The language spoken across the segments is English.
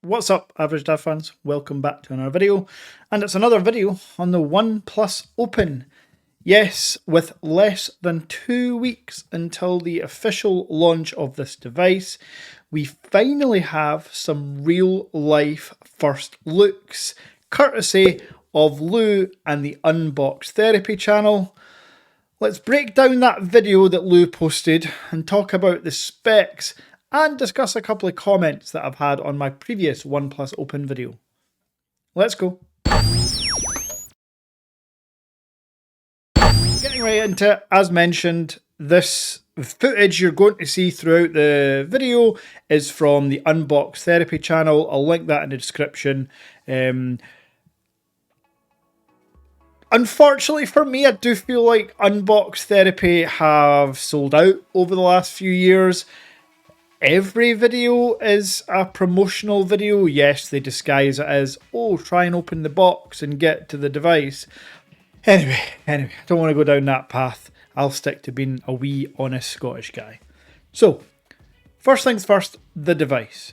What's up, Average Dev fans? Welcome back to another video, and it's another video on the OnePlus Open. Yes, with less than 2 weeks until the official launch of this device, we finally have some real life first looks, courtesy of Lou and the Unbox Therapy channel. Let's break down that video that Lou posted and talk about the specs and discuss a couple of comments that I've had on my previous OnePlus Open video. Let's go. Getting right into it, as mentioned, this footage you're going to see throughout the video is from the Unbox Therapy channel. I'll link that in the description. Unfortunately for me, I do feel like Unbox Therapy have sold out over the last few years. Every video is a promotional video. Yes, they disguise it as, oh, try and open the box and get to the device. Anyway, I don't want to go down that path. I'll stick to being a wee honest Scottish guy. So, first things first, the device.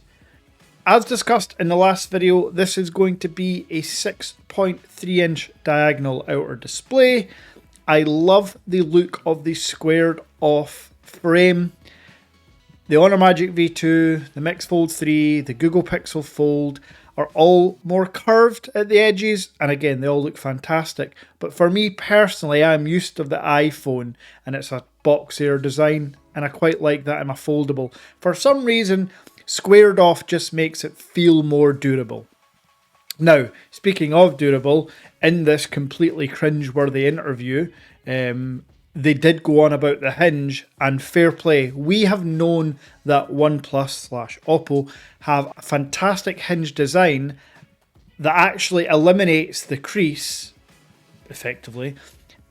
As discussed in the last video, this is going to be a 6.3 inch diagonal outer display. I love the look of the squared off frame. The Honor Magic V2, the Mix Fold 3, the Google Pixel Fold are all more curved at the edges, and again, they all look fantastic. But for me personally, I'm used to the iPhone, and it's a boxier design, and I quite like that in a foldable. For some reason, squared off just makes it feel more durable. Now, speaking of durable, in this completely cringe-worthy interview, they did go on about the hinge, and fair play. We have known that OnePlus/Oppo have a fantastic hinge design that actually eliminates the crease, effectively,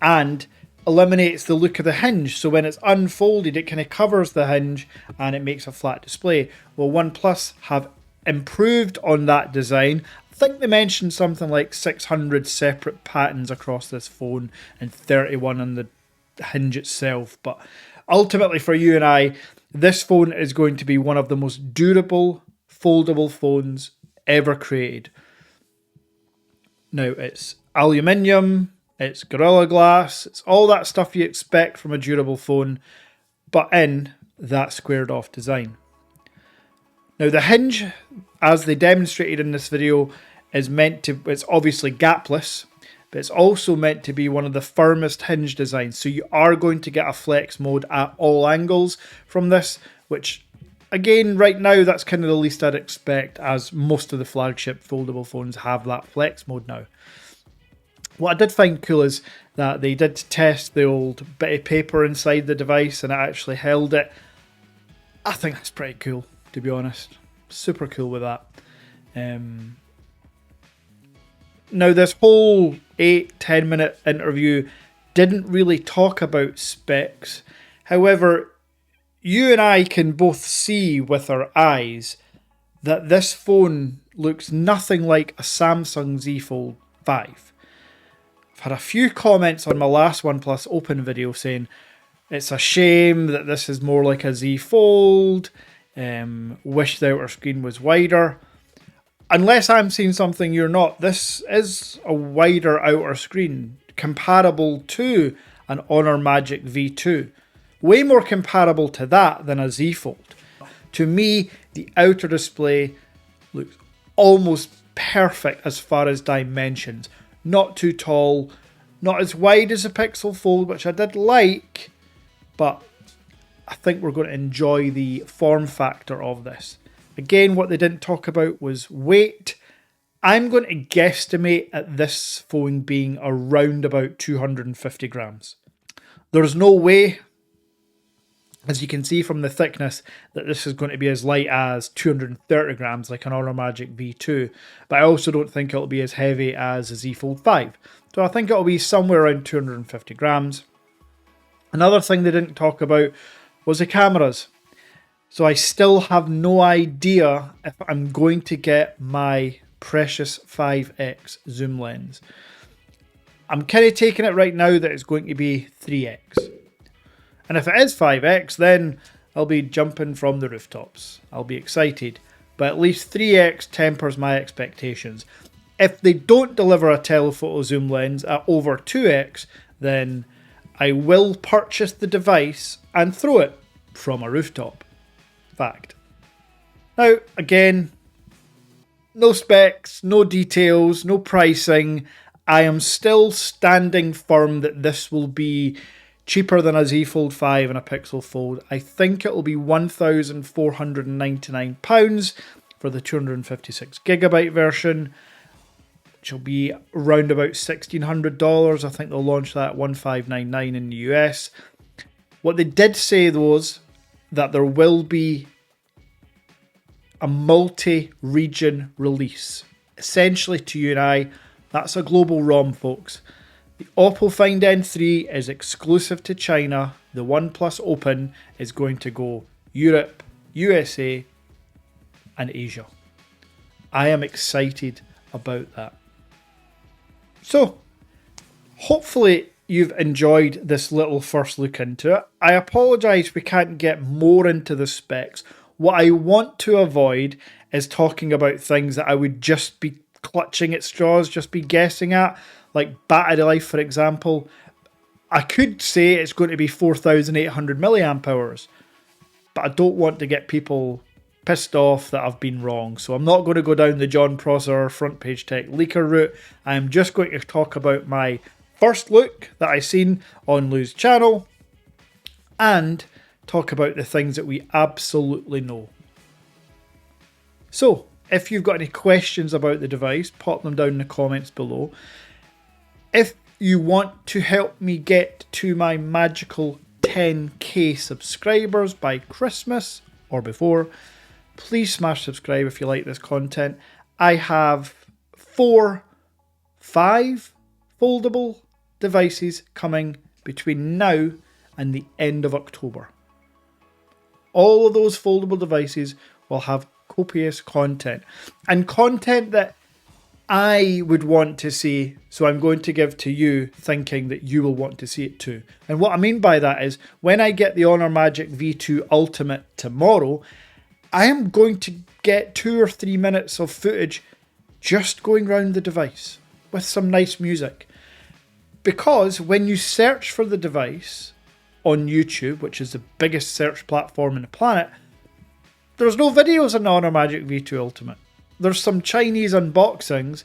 and eliminates the look of the hinge. So when it's unfolded, it kind of covers the hinge and it makes a flat display. Well, OnePlus have improved on that design. I think they mentioned something like 600 separate patterns across this phone and 31 on the hinge itself. But ultimately for you and I, this phone is going to be one of the most durable foldable phones ever created. Now, it's aluminium, it's Gorilla Glass, it's all that stuff you expect from a durable phone, but in that squared off design. Now, the hinge, as they demonstrated in this video, is it's obviously gapless, but it's also meant to be one of the firmest hinge designs. So you are going to get a flex mode at all angles from this, which again, right now, that's kind of the least I'd expect, as most of the flagship foldable phones have that flex mode now. What I did find cool is that they did test the old bit of paper inside the device and it actually held it. I think that's pretty cool, to be honest. Super cool with that. Now, this whole 8-10 minute interview didn't really talk about specs. However, you and I can both see with our eyes that this phone looks nothing like a Samsung Z Fold 5. I've had a few comments on my last OnePlus Open video saying it's a shame that this is more like a Z Fold, wish the outer screen was wider. Unless I'm seeing something you're not, this is a wider outer screen, comparable to an Honor Magic V2. Way more comparable to that than a Z Fold. To me, the outer display looks almost perfect as far as dimensions. Not too tall, not as wide as a Pixel Fold, which I did like, but I think we're going to enjoy the form factor of this. Again, what they didn't talk about was weight. I'm going to guesstimate at this phone being around about 250 grams. There's no way, as you can see from the thickness, that this is going to be as light as 230 grams like an Honor Magic V2. But I also don't think it'll be as heavy as a Z Fold 5. So I think it'll be somewhere around 250 grams. Another thing they didn't talk about was the cameras. So I still have no idea if I'm going to get my precious 5x zoom lens. I'm kind of taking it right now that it's going to be 3x. And if it is 5x, then I'll be jumping from the rooftops. I'll be excited. but at least 3x tempers my expectations. If they don't deliver a telephoto zoom lens at over 2x, then I will purchase the device and throw it from a rooftop. Fact. Now, again, no specs, no details, no pricing. I am still standing firm that this will be cheaper than a Z Fold 5 and a Pixel Fold. I think it will be £1,499 for the 256GB version, which will be around about $1,600. I think they'll launch that at $1,599 in the US. What they did say was that there will be a multi-region release. Essentially, to you and I, that's a global ROM, folks. The Oppo Find N3 is exclusive to China. The OnePlus Open is going to go Europe, USA, and Asia. I am excited about that. So, hopefully you've enjoyed this little first look into it. I apologise we can't get more into the specs. What I want to avoid is talking about things that I would just be clutching at straws, just be guessing at, like battery life, for example. I could say it's going to be 4,800 milliamp hours, but I don't want to get people pissed off that I've been wrong. So I'm not going to go down the John Prosser front page tech leaker route. I'm just going to talk about my first look that I seen on Lou's channel and talk about the things that we absolutely know. So, if you've got any questions about the device, pop them down in the comments below. If you want to help me get to my magical 10k subscribers by Christmas or before, please smash subscribe if you like this content. I have 5 foldable devices coming between now and the end of October. All of those foldable devices will have copious content, and content that I would want to see, so I'm going to give to you thinking that you will want to see it too. And what I mean by that is, when I get the Honor Magic V2 Ultimate tomorrow, I am going to get 2 or 3 minutes of footage just going around the device with some nice music. Because when you search for the device on YouTube, which is the biggest search platform on the planet, there's no videos on the Honor Magic V2 Ultimate. There's some Chinese unboxings,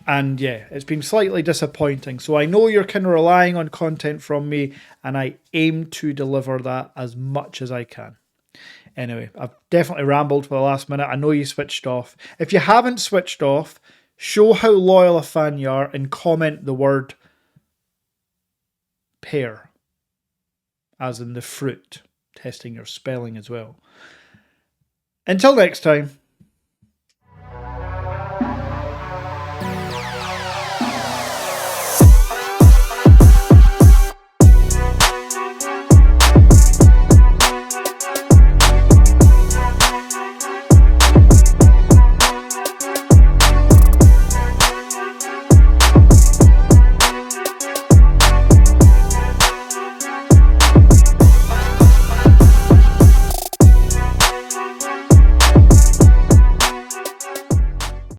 and yeah, it's been slightly disappointing. So I know you're kind of relying on content from me, and I aim to deliver that as much as I can. Anyway, I've definitely rambled for the last minute. I know you switched off. If you haven't switched off, show how loyal a fan you are and comment the word pear, as in the fruit, testing your spelling as well. Until next time.